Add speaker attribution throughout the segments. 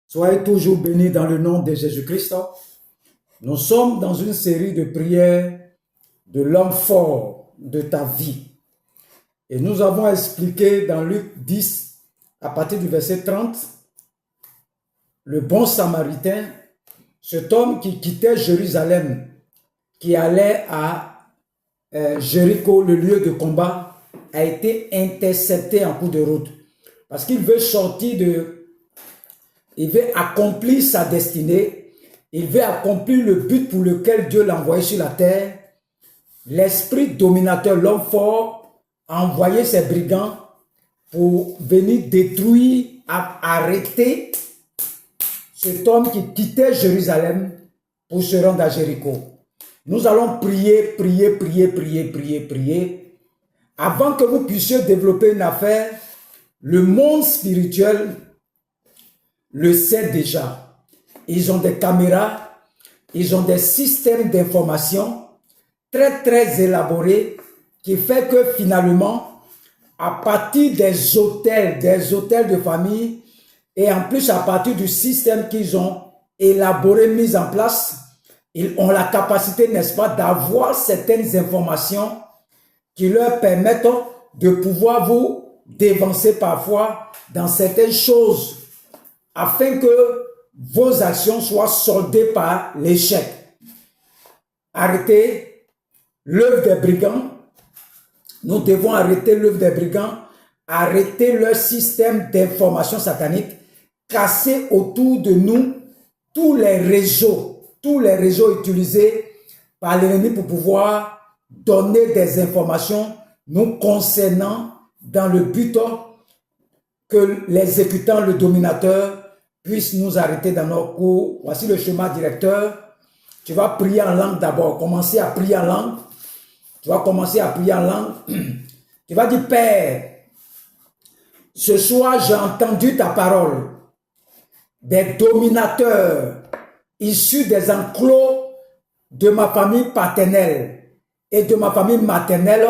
Speaker 1: Soyez toujours bénis dans le nom de Jésus-Christ. Nous sommes dans une série de prières de l'homme fort de ta vie. Et nous avons expliqué dans Luc 10, à partir du verset 30, le bon samaritain, cet homme qui quittait Jérusalem, qui allait à Jéricho, le lieu de combat, a été intercepté en cours de route. Parce qu'il veut sortir il veut accomplir sa destinée, il veut accomplir le but pour lequel Dieu l'a envoyé sur la terre. L'esprit dominateur, l'homme fort, a envoyé ses brigands pour venir détruire, arrêter cet homme qui quittait Jérusalem pour se rendre à Jéricho. Nous allons prier. Avant que vous puissiez développer une affaire, le monde spirituel le sait déjà. Ils ont des caméras, ils ont des systèmes d'information très élaborés qui fait que finalement, à partir des hôtels de famille et en plus à partir du système qu'ils ont élaboré, mis en place, ils ont la capacité, n'est-ce pas, d'avoir certaines informations qui leur permettent de pouvoir vous dévancer parfois dans certaines choses afin que vos actions soient soldées par l'échec. Arrêtez l'œuvre des brigands. Nous devons arrêter l'œuvre des brigands, arrêter leur système d'information satanique, casser autour de nous tous les réseaux utilisés par l'ennemi pour pouvoir donner des informations nous concernant dans le but que l'exécutant, le dominateur, puisse nous arrêter dans nos cours. Voici le schéma directeur. Tu vas prier en langue d'abord. Commencer à prier en langue. Tu vas commencer à prier en langue. Tu vas dire, Père, ce soir j'ai entendu ta parole. Des dominateurs issus des enclos de ma famille paternelle et de ma famille maternelle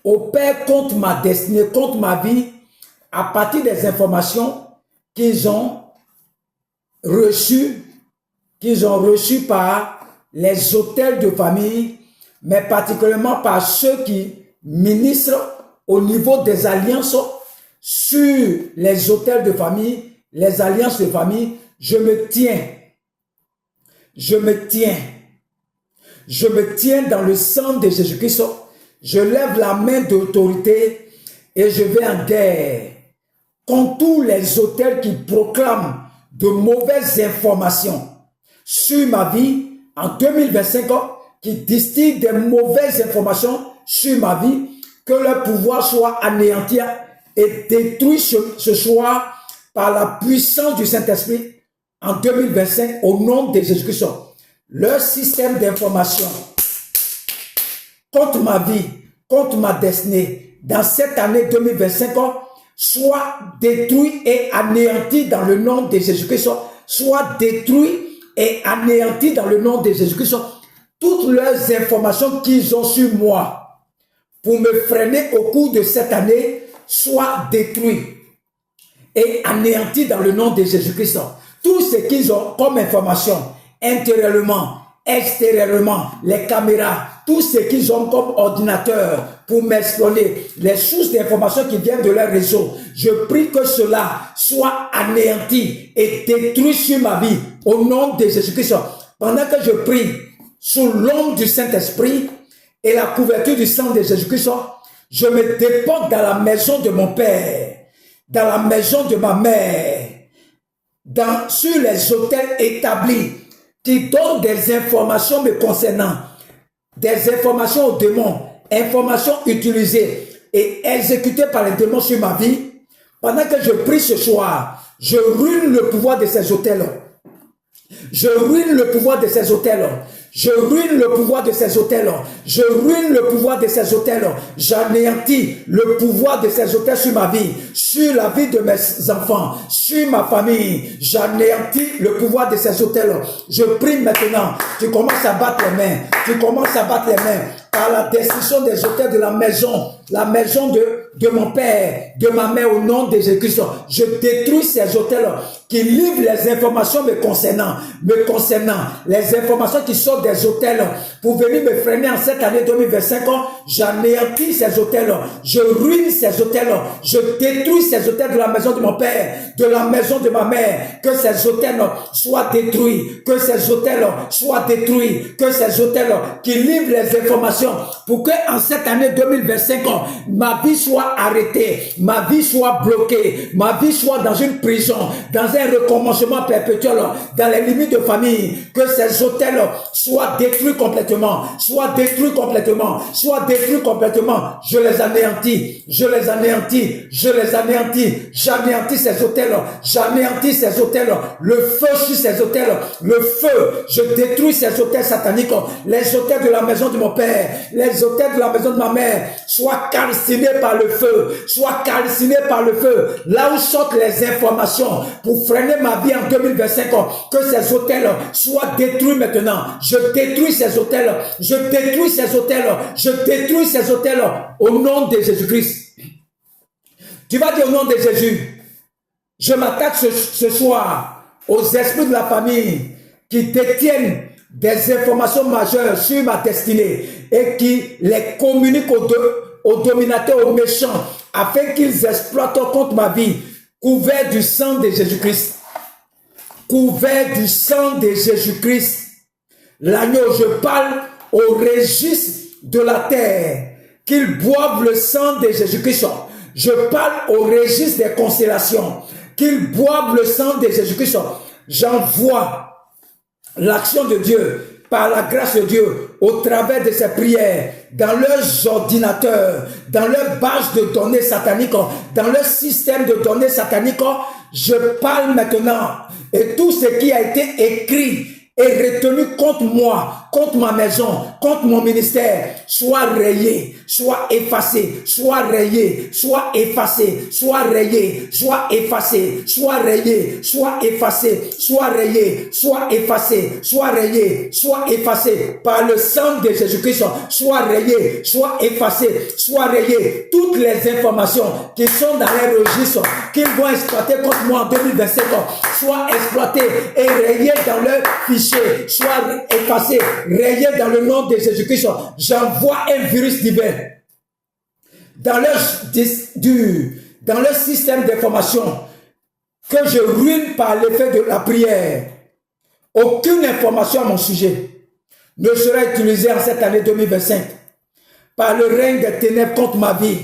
Speaker 1: opèrent contre ma destinée, contre ma vie, à partir des informations qu'ils ont reçues par les hôtels de famille, mais particulièrement par ceux qui ministrent au niveau des alliances sur les hôtels de famille, les alliances de famille. Je me tiens dans le sang de Jésus-Christ. Je lève la main d'autorité et je vais en guerre contre tous les hôtels qui proclament de mauvaises informations sur ma vie en 2025, qui distillent des mauvaises informations sur ma vie, que leur pouvoir soit anéanti et détruit ce soir par la puissance du Saint-Esprit en 2025 au nom de Jésus-Christ. Leur système d'information contre ma vie, contre ma destinée, dans cette année 2025, soit détruit et anéanti dans le nom de Jésus-Christ, soit détruit et anéanti dans le nom de Jésus-Christ. Toutes leurs informations qu'ils ont sur moi pour me freiner au cours de cette année, soit détruit et anéanti dans le nom de Jésus-Christ. Tout ce qu'ils ont comme information, intérieurement, extérieurement, les caméras, tout ce qu'ils ont comme ordinateur pour m'exploiter, les sources d'informations qui viennent de leur réseau, je prie que cela soit anéanti et détruit sur ma vie au nom de Jésus-Christ. Pendant que je prie sous l'ombre du Saint-Esprit et la couverture du sang de Jésus-Christ, je me déporte dans la maison de mon Père, dans la maison de ma mère, sur les hôtels établis qui donnent des informations me concernant, des informations aux démons, informations utilisées et exécutées par les démons sur ma vie. Pendant que je prie ce soir, je ruine le pouvoir de ces hôtels. Je ruine le pouvoir de ces hôtels. Je ruine le pouvoir de ces hôtels. Je ruine le pouvoir de ces hôtels. J'anéantis le pouvoir de ces hôtels sur ma vie, sur la vie de mes enfants, sur ma famille. J'anéantis le pouvoir de ces hôtels. Je prie maintenant. Tu commences à battre les mains. Tu commences à battre les mains. Par la destruction des hôtels de la maison de mon père, de ma mère, au nom de Jésus-Christ. Je détruis ces hôtels qui livrent les informations me concernant, les informations qui sortent des hôtels pour venir me freiner en cette année 2025. J'anéantis ces hôtels, je ruine ces hôtels, je détruis ces hôtels de la maison de mon père, de la maison de ma mère. Que ces hôtels soient détruits, que ces hôtels soient détruits, que ces hôtels qui livrent les informations pour que en cette année 2025, ma vie soit arrêtée, ma vie soit bloquée, ma vie soit dans une prison, dans un recommencement perpétuel, dans les limites de famille. Que ces hôtels soient détruits complètement, soient détruits complètement, soient détruits complètement. Je les anéantis, je les anéantis, je les anéantis, j'anéantis ces hôtels, j'anéantis ces hôtels, le feu sur ces hôtels, le feu, je détruis ces hôtels sataniques, les hôtels de la maison de mon père, les hôtels de la maison de ma mère, soient calcinés par le feu, soient calcinés par le feu, là où sortent les informations pour freiner ma vie en 2025, que ces hôtels soient détruits maintenant. Je détruis ces hôtels, je détruis ces hôtels, je détruis ces hôtels au nom de Jésus-Christ. Tu vas dire au nom de Jésus, je m'attaque ce soir aux esprits de la famille qui détiennent des informations majeures sur ma destinée et qui les communiquent aux dominateurs, aux méchants, afin qu'ils exploitent contre ma vie, couvert du sang de Jésus-Christ. Couvert du sang de Jésus-Christ. L'agneau, je parle au registre de la terre, qu'ils boivent le sang de Jésus-Christ. Je parle au registre des constellations, qu'ils boivent le sang de Jésus-Christ. J'envoie l'action de Dieu, par la grâce de Dieu, au travers de ces prières, dans leurs ordinateurs, dans leur base de données sataniques, dans leur système de données sataniques. Je parle maintenant, et tout ce qui a été écrit et retenu contre moi, contre ma maison, contre mon ministère, soit rayé, soit effacé, soit rayé, soit effacé, soit rayé, soit effacé, soit rayé, soit effacé, soit rayé, soit effacé, soit rayé, soit effacé, par le sang de Jésus-Christ, soit rayé, soit effacé, soit rayé. Toutes les informations qui sont dans les registres, qu'ils vont exploiter contre moi en 2025, soient exploitées et rayées dans leur fichier, soit effacé, rayé dans le nom de Jésus-Christ. J'envoie un virus divin dans leur système d'information que je ruine par l'effet de la prière. Aucune information à mon sujet ne sera utilisée en cette année 2025 par le règne des ténèbres contre ma vie.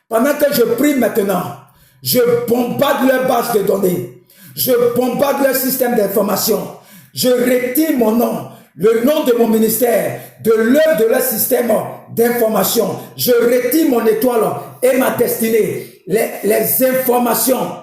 Speaker 1: Pendant que je prie maintenant, je bombarde leur base de données, je bombarde leur système d'information. Je retire mon nom, le nom de mon ministère, de l'œuvre de leur système d'information. Je retire mon étoile et ma destinée, les informations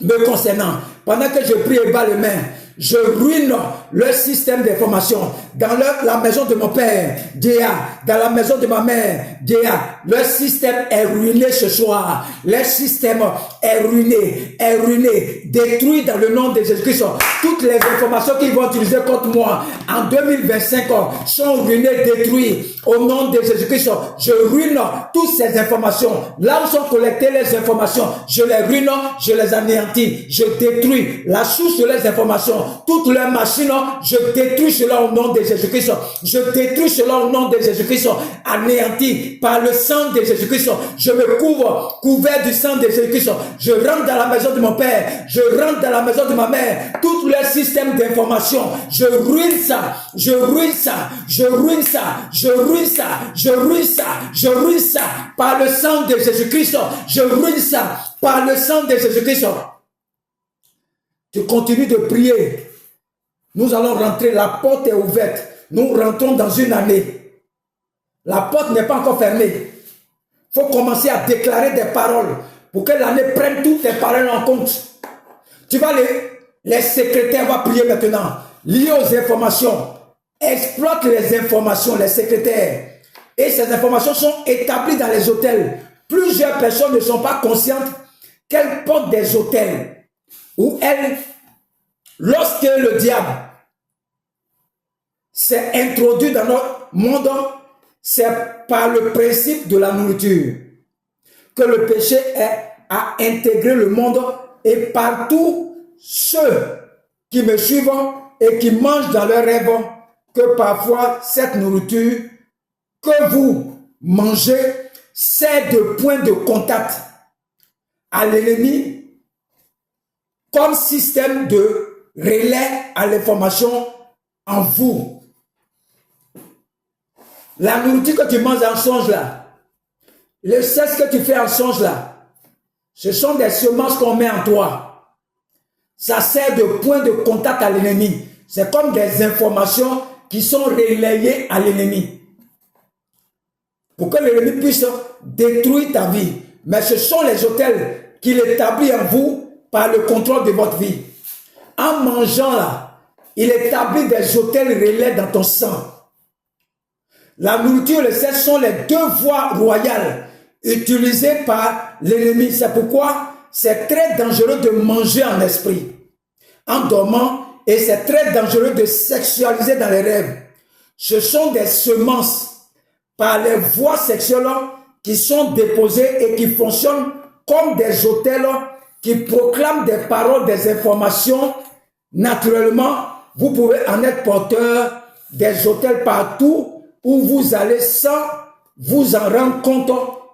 Speaker 1: me concernant. Pendant que je prie et bats les mains, je ruine leur système d'information. Dans la maison de mon père, Déa, dans la maison de ma mère, Déa, leur système est ruiné ce soir. Leur système est ruiné, détruit dans le nom de Jésus-Christ. Toutes les informations qu'ils vont utiliser contre moi en 2025 sont ruinées, détruites au nom de Jésus-Christ. Je ruine toutes ces informations. Là où sont collectées les informations, je les ruine, je les anéantis, je détruis la source de les informations. Toutes leurs machines, je détruis cela au nom de Jésus-Christ. Je détruis cela au nom de Jésus-Christ. Anéanti par le sang de Jésus-Christ. Je me couvre, couvert du sang de Jésus-Christ. Je rentre dans la maison de mon père. Je rentre dans la maison de ma mère. Tout leur système d'information, je ruine ça. Je ruine ça. Je ruine ça. Je ruine ça. Je ruine ça. Je ruine ça. Par le sang de Jésus-Christ. Je ruine ça. Par le sang de Jésus-Christ. Tu continues de prier. Nous allons rentrer. La porte est ouverte. Nous rentrons dans une année. La porte n'est pas encore fermée. Il faut commencer à déclarer des paroles pour que l'année prenne toutes tes paroles en compte. Tu vas les secrétaires vont prier maintenant. Liés aux informations. exploitent les informations, les secrétaires. Et ces informations sont établies dans les hôtels. Plusieurs personnes ne sont pas conscientes qu'elles portent des hôtels où elles, lorsque le diable s'est introduit dans notre monde, c'est par le principe de la nourriture que le péché a intégré le monde, et partout ceux qui me suivent et qui mangent dans leurs rêves, que parfois cette nourriture que vous mangez sert de point de contact à l'ennemi comme système de relais à l'information en vous. La nourriture que tu manges en songe là, le sexe que tu fais en songe là, ce sont des semences qu'on met en toi. Ça sert de point de contact à l'ennemi. C'est comme des informations qui sont relayées à l'ennemi pour que l'ennemi puisse détruire ta vie. Mais ce sont les hôtels qu'il établit en vous par le contrôle de votre vie. En mangeant là, il établit des hôtels relais dans ton sang. La nourriture et le sexe sont les deux voies royales utilisées par l'ennemi. C'est pourquoi c'est très dangereux de manger en esprit, en dormant, et c'est très dangereux de sexualiser dans les rêves. Ce sont des semences par les voies sexuelles qui sont déposées et qui fonctionnent comme des hôtels qui proclament des paroles, des informations. Naturellement, vous pouvez en être porteur des hôtels partout où vous allez sans vous en rendre compte.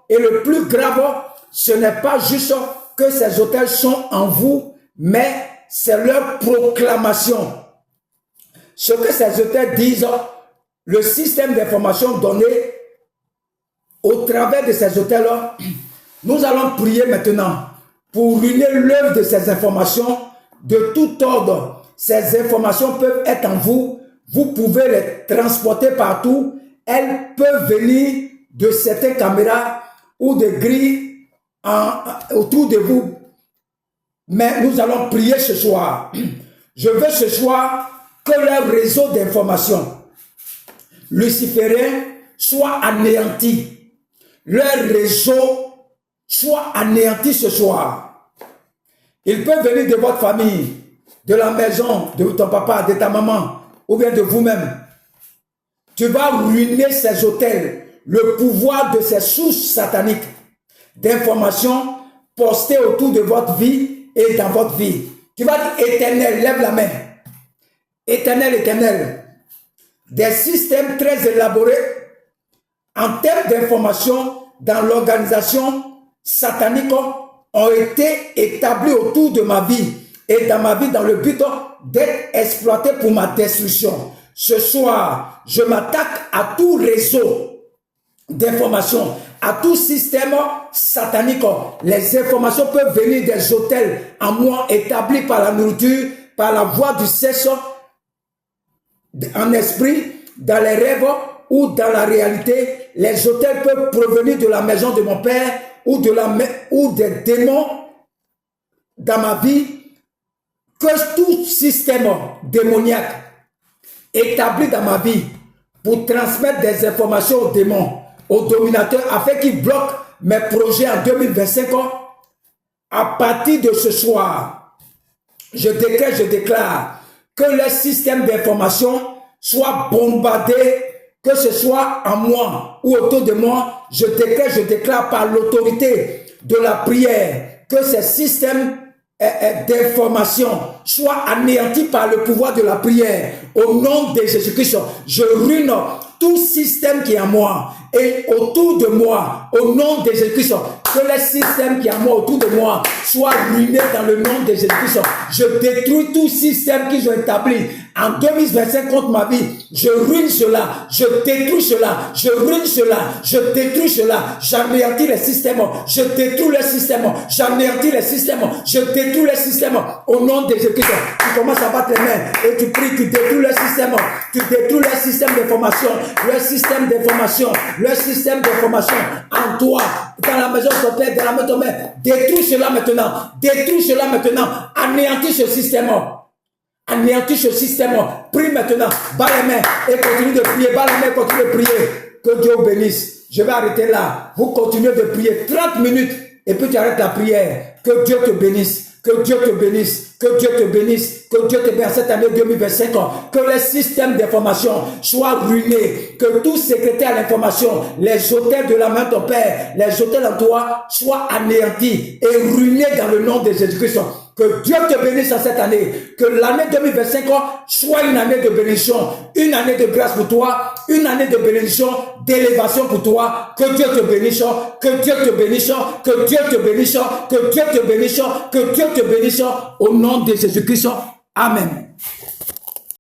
Speaker 1: Et le plus grave, ce n'est pas juste que ces hôtels sont en vous, mais c'est leur proclamation. Ce que ces hôtels disent, le système d'information donné au travers de ces hôtels, nous allons prier maintenant pour ruiner l'œuvre de ces informations de tout ordre. Ces informations peuvent être en vous. Vous pouvez les transporter partout. Elles peuvent venir de certaines caméras ou de grilles autour de vous. Mais nous allons prier ce soir. Je veux ce soir que leur réseau d'information luciférien soit anéanti. Leur réseau soit anéanti ce soir. Il peut venir de votre famille, de la maison, de ton papa, de ta maman, ou bien de vous-même. Tu vas ruiner ces hôtels, le pouvoir de ces sources sataniques d'informations postées autour de votre vie et dans votre vie. Tu vas dire, Éternel, lève la main. Éternel, Éternel, des systèmes très élaborés en termes d'information dans l'organisation satanique ont été établis autour de ma vie et dans ma vie dans le but d'être exploité pour ma destruction. Ce soir, je m'attaque à tout réseau d'informations, à tout système satanique. Les informations peuvent venir des hôtels en moi établis par la nourriture, par la voie du sexe, en esprit, dans les rêves ou dans la réalité. Les hôtels peuvent provenir de la maison de mon père ou des démons dans ma vie. Que tout système démoniaque établi dans ma vie pour transmettre des informations aux démons, aux dominateurs, afin qu'ils bloquent mes projets en 2025, à partir de ce soir, je déclare que le système d'information soit bombardé, que ce soit en moi ou autour de moi. Je déclare par l'autorité de la prière que ces systèmes d'information soient anéantis par le pouvoir de la prière. Au nom de Jésus-Christ, je ruine tout système qui est en moi et autour de moi, au nom de Jésus-Christ, que les systèmes qui est en moi autour de moi soient ruinés dans le nom de Jésus-Christ. Je détruis tout système qu'ils ont établi en 2025 contre ma vie. Je ruine cela, je détruis cela, je ruine cela, je détruis cela, j'anéantis les systèmes, je détruis les systèmes, j'anéantis les systèmes, je détruis les systèmes au nom de Jésus-Christ. Tu commences à battre les mains et tu pries, tu détruis le système, tu détruis le système d'information, le système d'information, le système d'information en toi, dans la maison de ton père, dans la maison de ton mère. Détruis cela maintenant, anéantis ce système. anéantir ce système. Prie maintenant, bas les mains et continue de prier, bas les mains, continue de prier. Que Dieu vous bénisse. Je vais arrêter là. Vous continuez de prier 30 minutes et puis tu arrêtes la prière. Que Dieu te bénisse. Que Dieu te bénisse, que Dieu te bénisse, que Dieu te bénisse cette année 2025, que les systèmes d'information soient ruinés, que tout secrétaire à l'information, les hôtels de la main de ton Père, les hôtels en toi soient anéantis et ruinés dans le nom de Jésus-Christ. Que Dieu te bénisse en cette année, que l'année 2025 soit une année de bénédiction, une année de grâce pour toi, une année de bénédiction, d'élévation pour toi. Que Dieu te bénisse, que Dieu te bénisse, que Dieu te bénisse, que Dieu te bénisse, que Dieu te bénisse au nom de Jésus-Christ. Amen.